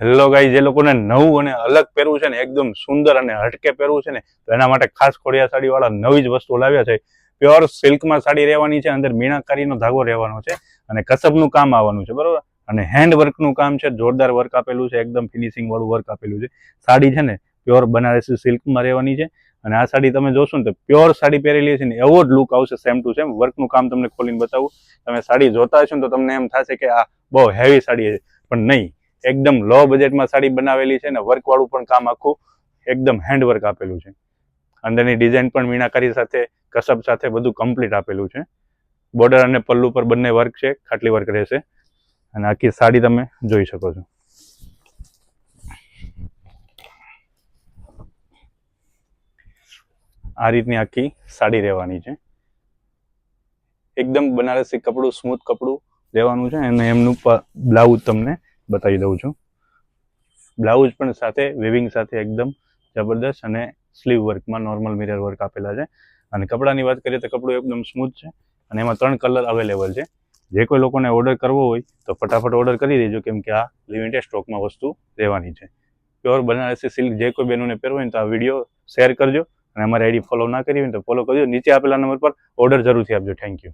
Hello guys, જે લોકોને નવું અને અલગ પહેરવું છે ને, એકદમ સુંદર અને હટકે પહેરવું છે ને, તો એના માટે ખાસ ખોડિયા સાડી વાળા નવી જ વસ્તુ લાવ્યા છે. પ્યોર સિલ્કમાં સાડી રહેવાની છે, અંદર મીણાકારીનો ધાગો રહેવાનો છે અને કસબનું કામ આવવાનું છે, બરોબર. અને હેન્ડ વર્કનું કામ છે, જોરદાર વર્ક આપેલું છે, એકદમ ફિનિશિંગ વાળું વર્ક આપેલું છે. સાડી છે ને પ્યોર બનારસી સિલ્કમાં રહેવાની છે. અને આ સાડી તમે જોશો ને તો પ્યોર સાડી પહેરેલી છે ને એવો જ લુક આવશે, સેમ ટુ સેમ. વર્કનું કામ તમને ખોલીને બતાવું. તમે સાડી જોતા હશો ને તો તમને એમ થશે કે આ બહુ હેવી સાડી છે, પણ નહીં. એકદમ લો બજેટમાં સાડી બનાવેલી છે ને વર્ક વાળું પણ કામ આખું એકદમ હેન્ડ વર્ક આપેલું છે. અંદરની ડિઝાઇન પણ મીનાકારી સાથે કસબ સાથે બધું કમ્પ્લીટ આપેલું છે. બોર્ડર અને પલ્લુ પર બંને વર્ક છે, ખાટલી વર્ક રહેશે. અને આખી સાડી તમે જોઈ શકો છો. આ રીતની આખી સાડી રહેવાની છે. એકદમ બનારસી કપડું, સ્મૂથ કપડું રહેવાનું છે. અને એમનું બ્લાઉઝ તમને બતાવી દઉં છું. બ્લાઉઝ પણ સાથે વેવિંગ સાથે એકદમ જબરદસ્ત અને સ્લીવ વર્કમાં નોર્મલ મિરર વર્ક આપેલા છે. અને કપડાની વાત કરીએ તો કપડું એકદમ સ્મૂથ છે અને એમાં 3 કલર અવેલેબલ છે. જે કોઈ લોકોને ઓર્ડર કરવો હોય તો ફટાફટ ઓર્ડર કરી દેજો, કેમ કે આ લિમિટેડ સ્ટોકમાં વસ્તુ રહેવાની છે. પ્યોર બનારસી સિલ્ક જે કોઈ બહેનોને પહેરવું હોય તો આ વિડીયો શેર કરજો. અને અમારી આઈડી ફોલો ના કરી હોય તો ફોલો કરજો. નીચે આપેલા નંબર પર ઓર્ડર જરૂરથી આપજો. Thank you.